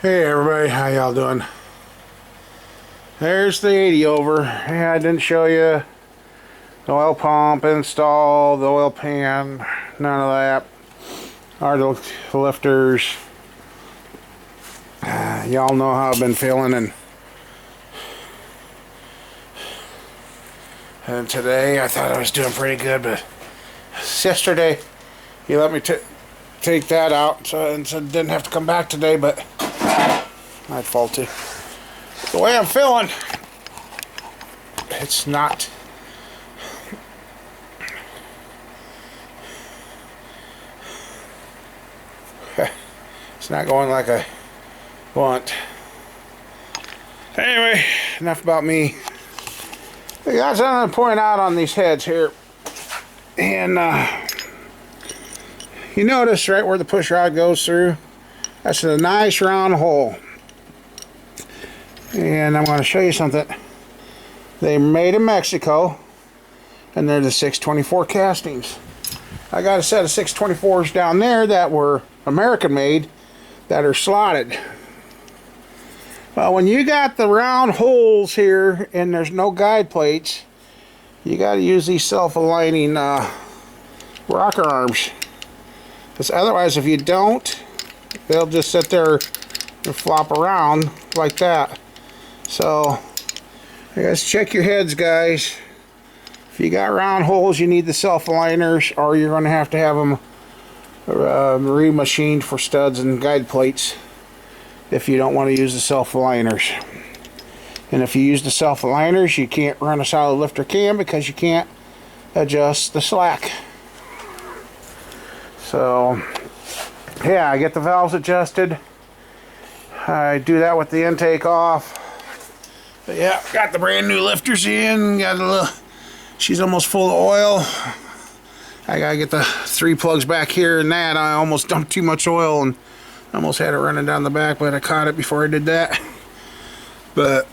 Hey everybody, how y'all doing? There's the 80 over. Yeah, I didn't show you the oil pump install, the oil pan, none of that. Or the lifters. Y'all know how I've been feeling, and today I thought I was doing pretty good, but yesterday he let me take that out, and so didn't have to come back today, but I'd faulty. The way I'm feeling, it's not. It's not going like I want. Anyway, enough about me. I got something to point out on these heads here. And you notice right where the push rod goes through? That's a nice round hole. And I'm going to show you something. They made in Mexico, and they're the 624 castings. I got a set of 624s down there that were American made that are slotted. Well, when you got the round holes here and there's no guide plates, you got to use these self-aligning rocker arms. Because otherwise, if you don't, they'll just sit there and flop around like that. So, you guys check your heads, guys. If you got round holes, you need the self-aligners, or you're going to have them remachined for studs and guide plates if you don't want to use the self-aligners. And if you use the self-aligners, you can't run a solid lifter cam because you can't adjust the slack. So, yeah, I get the valves adjusted. I do that with the intake off. But yeah, got the brand new lifters in. Got a little. She's almost full of oil. I gotta get the 3 plugs back here and that. I almost dumped too much oil and almost had it running down the back, but I caught it before I did that. But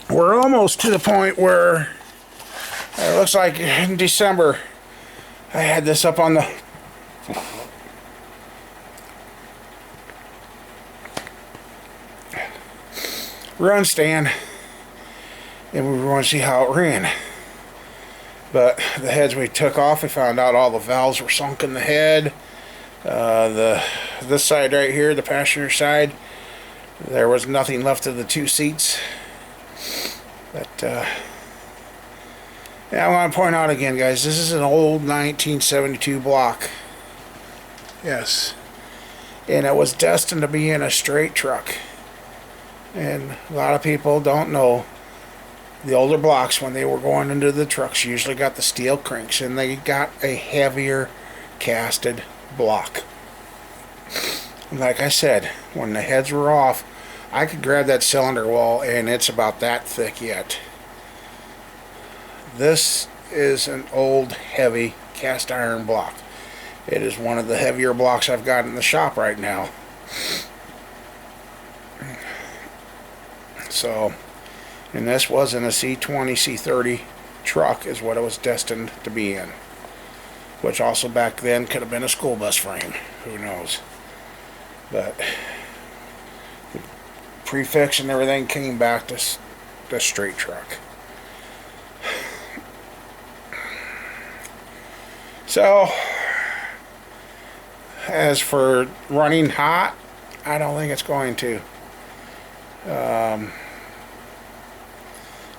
we're almost to the point where it looks like in December I had this up on the run stand, and we want to see how it ran. But the heads we took off, we found out all the valves were sunk in the head. This side right here, the passenger side, there was nothing left of the 2 seats. But yeah, I want to point out again, guys, this is an old 1972 block. Yes, and it was destined to be in a straight truck. And a lot of people don't know the older blocks, when they were going into the trucks, usually got the steel cranks, and they got a heavier casted block. And like I said, when the heads were off, I could grab that cylinder wall and it's about that thick yet. This is an old heavy cast iron block. It is one of the heavier blocks I've got in the shop right now. So, and this wasn't a C20, C30 truck is what it was destined to be in. Which also back then could have been a school bus frame. Who knows? But the prefix and everything came back to the straight truck. So, as for running hot, I don't think it's going to.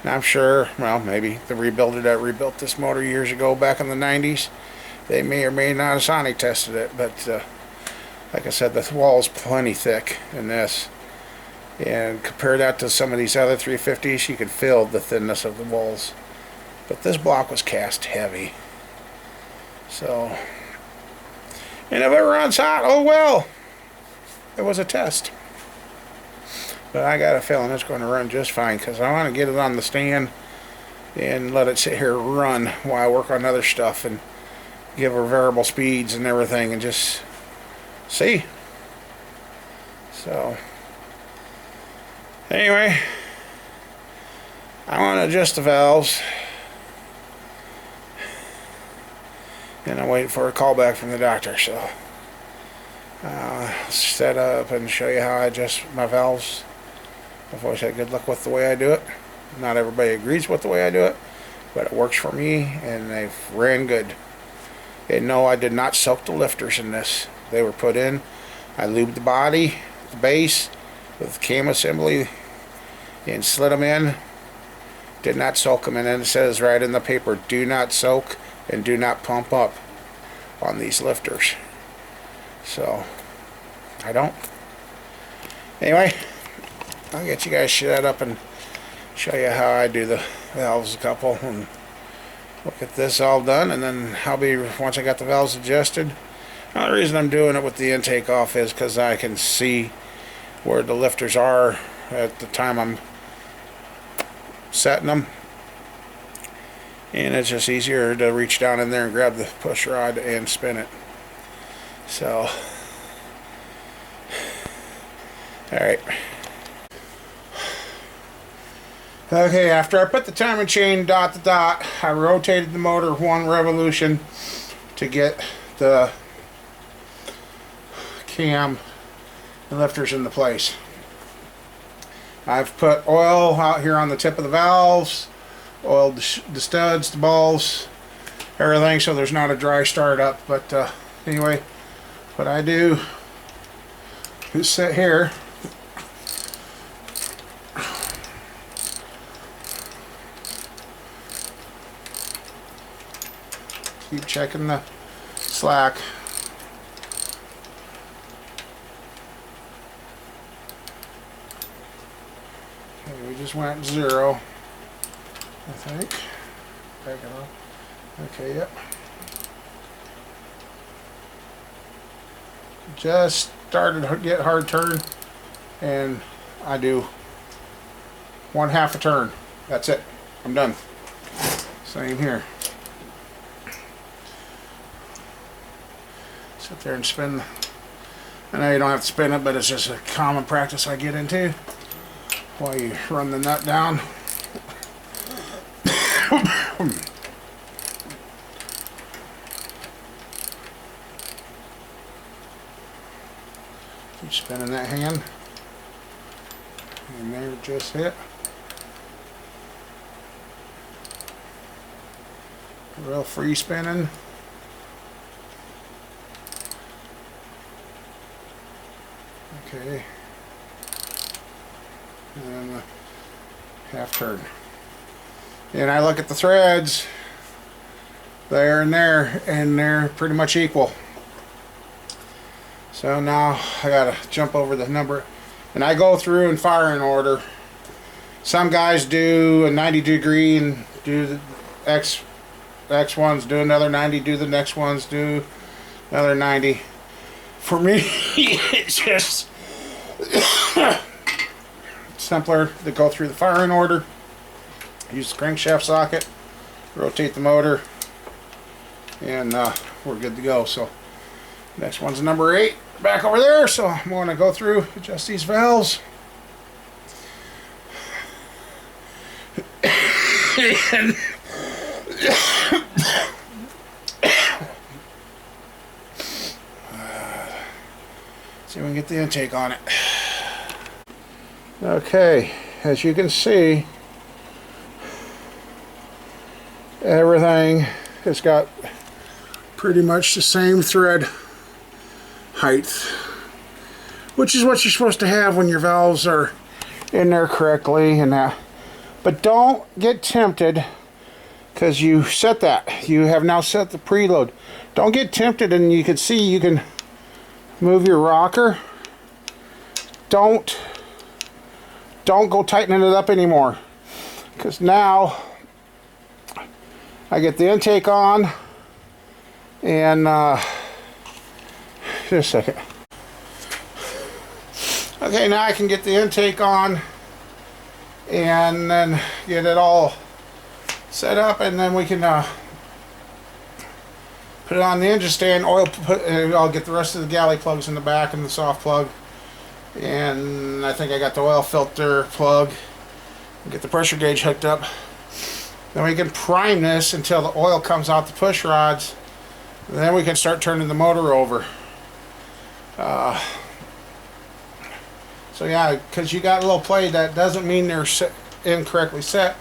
I'm sure, well, maybe the rebuilder that rebuilt this motor years ago back in the 90s, they may or may not have sonic tested it, but like I said, the wall's plenty thick in this. And compare that to some of these other 350s, you could feel the thinness of the walls. But this block was cast heavy. So, and if it runs hot, oh well, it was a test. But I got a feeling it's going to run just fine, because I want to get it on the stand and let it sit here and run while I work on other stuff and give her variable speeds and everything and just see. So, anyway, I want to adjust the valves. And I'm waiting for a call back from the doctor, so set up and show you how I adjust my valves. I've always had good luck with the way I do it. Not everybody agrees with the way I do it, but it works for me, and they've ran good. And no, I did not soak the lifters in this. They were put in. I lubed the body, the base, with cam assembly, and slid them in. Did not soak them, and then it says right in the paper, do not soak and do not pump up on these lifters. So I don't. Anyway, I'll get you guys set up and show you how I do the valves a couple, and look at this all done, and then I'll be, once I got the valves adjusted. Now, the reason I'm doing it with the intake off is because I can see where the lifters are at the time I'm setting them, and it's just easier to reach down in there and grab the push rod and spin it. So alright, okay, after I put the timing chain dot to dot, I rotated the motor 1 revolution to get the cam and lifters into place. I've put oil out here on the tip of the valves, oiled the studs, the balls, everything, so there's not a dry start up. But anyway, what I do is sit here, keep checking the slack. Okay, we just went 0, I think. Back it up. Okay, yep. Just started to get hard turn, and I do 1/2 a turn. That's it. I'm done. Same here. Sit there and spin. I know you don't have to spin it, but it's just a common practice I get into while you run the nut down. Keep spinning that hand. And there it just hit. Real free spinning. Okay. And then the 1/2 turn. And I look at the threads there and there, and they're pretty much equal. So now I gotta jump over the number, and I go through and fire in order. Some guys do a 90 degree and do the X ones, do another 90, do the next ones, do another 90. For me, it's just simpler to go through the firing order, use the crankshaft socket, rotate the motor, and we're good to go. So next one's number 8 back over there, so I'm going to go through, adjust these valves. And see if we can get the intake on it. Okay, as you can see, everything has got pretty much the same thread height, which is what you're supposed to have when your valves are in there correctly. And but don't get tempted, because you set that. You have now set the preload. Don't get tempted, and you can see you can move your rocker. Don't go tightening it up anymore, because now I get the intake on, and just a second. Okay, now I can get the intake on and then get it all set up, and then we can put it on the engine stand. I'll get the rest of the galley plugs in the back and the soft plug, and I think I got the oil filter plug. Get the pressure gauge hooked up. Then we can prime this until the oil comes out the push rods, and then we can start turning the motor over. So yeah, because you got a little play, that doesn't mean they're incorrectly set.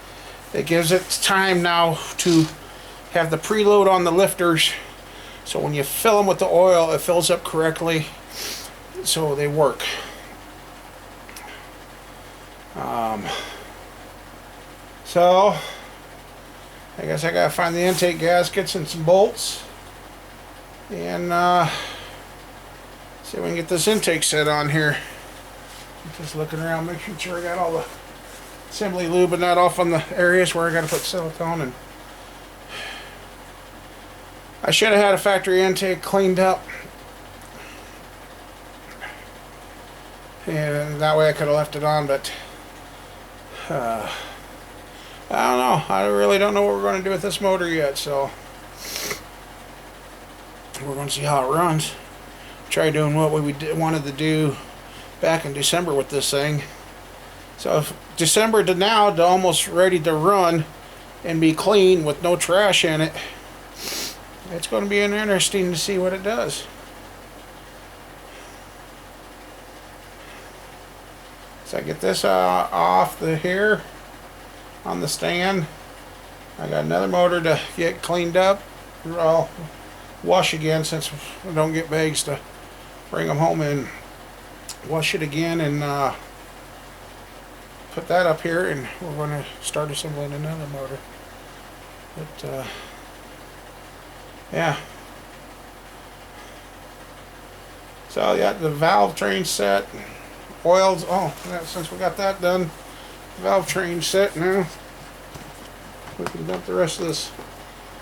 It gives it time now to have the preload on the lifters, so when you fill them with the oil, it fills up correctly, so they work. So I guess I gotta find the intake gaskets and some bolts, and see if we can get this intake set on here. Just looking around, making sure I got all the assembly lube and that off on the areas where I gotta put silicone. And I should have had a factory intake cleaned up, and that way I could have left it on, but I don't know. I really don't know what we're going to do with this motor yet, so we're going to see how it runs. Try doing what we wanted to do back in December with this thing. So if December to now, to almost ready to run and be clean with no trash in it, it's going to be interesting to see what it does. So I get this off the here on the stand. I got another motor to get cleaned up. I'll wash again, since we don't get bags to bring them home, and wash it again, and put that up here, and we're going to start assembling another motor. But yeah. So yeah, the valve train set. Oils, oh, yeah, since we got that done, valve train set now, we can dump the rest of this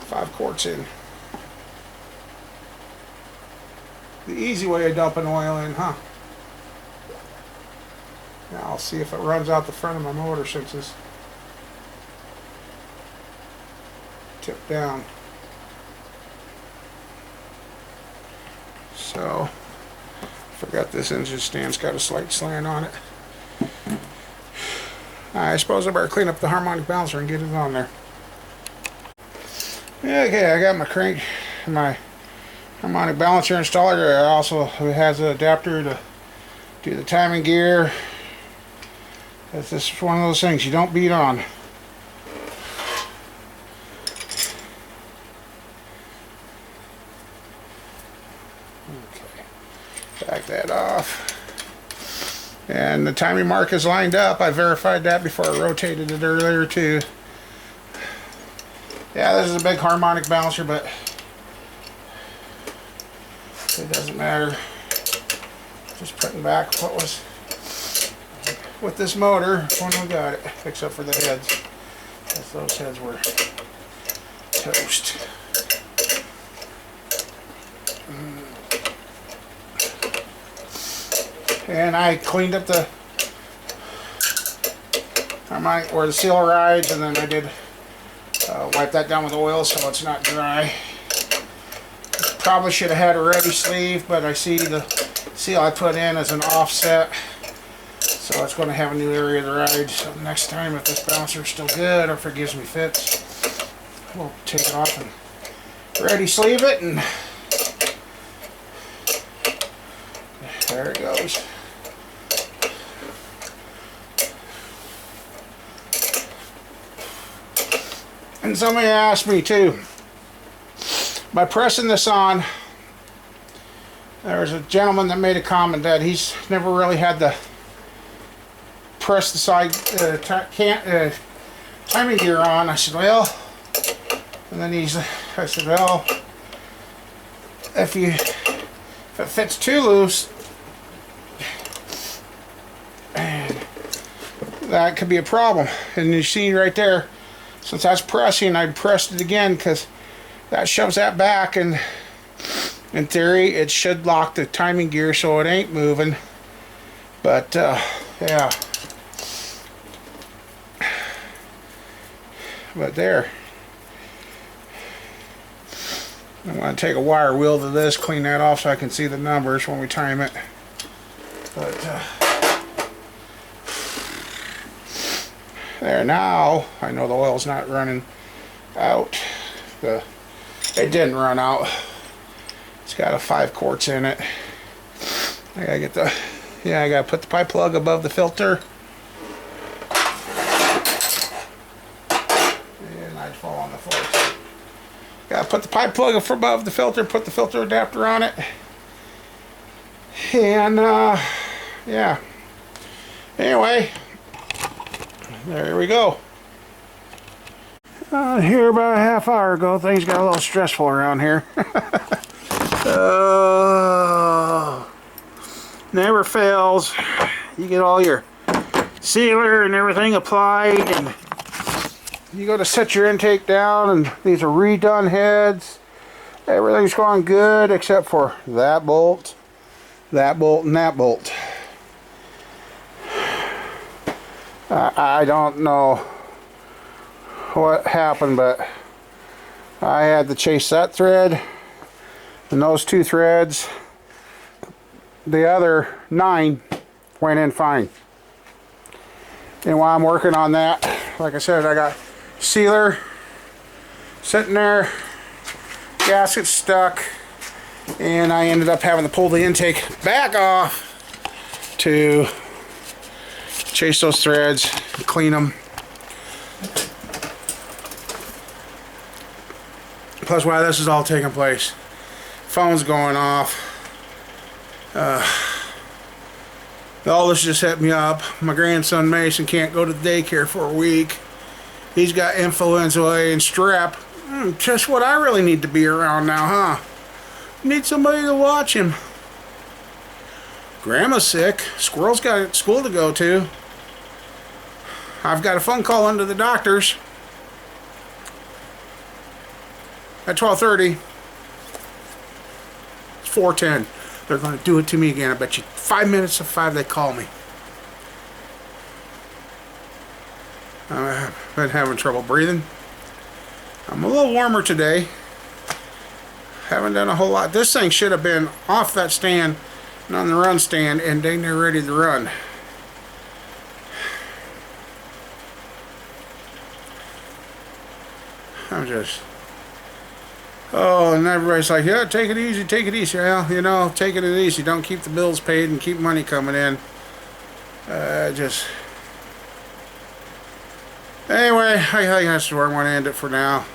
5 quarts in. The easy way of dumping oil in, huh? Now I'll see if it runs out the front of my motor, since it's tipped down. So forgot this engine stand's got a slight slant on it. I suppose I better clean up the harmonic balancer and get it on there. Okay, I got my crank, my harmonic balancer installer. It also has an adapter to do the timing gear. This is one of those things you don't beat on. Back that off. And the timing mark is lined up. I verified that before I rotated it earlier too. Yeah, this is a big harmonic balancer, but it doesn't matter. Just putting back what was with this motor when we got it, except for the heads, as those heads were toast. And I cleaned up the harmonic where the seal rides, and then I did wipe that down with oil so it's not dry. Probably should have had a ready sleeve, but I see the seal I put in as an offset, so it's going to have a new area to ride. So next time, if this balancer is still good, or if it gives me fits, we'll take it off and ready sleeve it, and there it goes. And somebody asked me too, by pressing this on, there's a gentleman that made a comment that he's never really had to press the side timing gear on. I said, well, and then I said, well, if it fits too loose, that could be a problem. And you see right there, since that's pressing, I pressed it again because that shoves that back, and in theory it should lock the timing gear so it ain't moving. But yeah, but there, I'm going to take a wire wheel to this, clean that off so I can see the numbers when we time it. But there, now I know the oil's not running out. It didn't run out. It's got a 5 quarts in it. I gotta get the, yeah, I gotta put the pipe plug above the filter. And I'd fall on the floor too. Gotta put the pipe plug above the filter, put the filter adapter on it. And, yeah. Anyway, there we go. Here about a half hour ago, things got a little stressful around here. Never fails. You get all your sealer and everything applied, and you go to set your intake down, and these are redone heads. Everything's going good except for that bolt, and that bolt. I don't know what happened, but I had to chase that thread and those 2 threads. The other 9 went in fine. And while I'm working on that, like I said, I got sealer sitting there, gasket stuck, and I ended up having to pull the intake back off to chase those threads, clean them. Plus, while this is all taking place, phone's going off. All this just hit me up. My grandson Mason can't go to the daycare for a week. He's got influenza and strep. Just what I really need to be around now, huh? Need somebody to watch him. Grandma's sick. Squirrel's got school to go to. I've got a phone call into the doctors at 12:30. It's 4:10. They're going to do it to me again. I bet you 5 minutes to 5 they call me. I've been having trouble breathing. I'm a little warmer today. Haven't done a whole lot. This thing should have been off that stand and on the run stand and dang near ready to run. I'm just... Oh, and everybody's like, yeah, take it easy, take it easy. Well, you know, taking it easy. Don't keep the bills paid and keep money coming in. Just... Anyway, I think that's where I'm going to end it for now.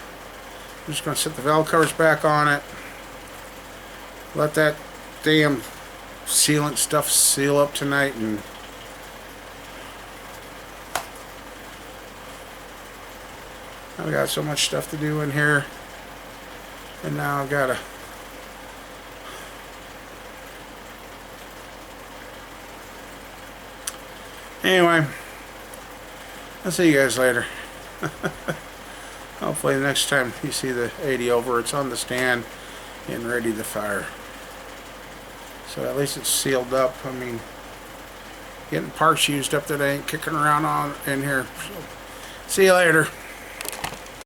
I'm just going to set the valve covers back on it. Let that damn sealant stuff seal up tonight, and I've got so much stuff to do in here. And now I've got to anyway, I'll see you guys later. Hopefully the next time you see the 80 over, it's on the stand and ready to fire. So at least it's sealed up. I mean, getting parts used up that I ain't kicking around on in here. So, see you later.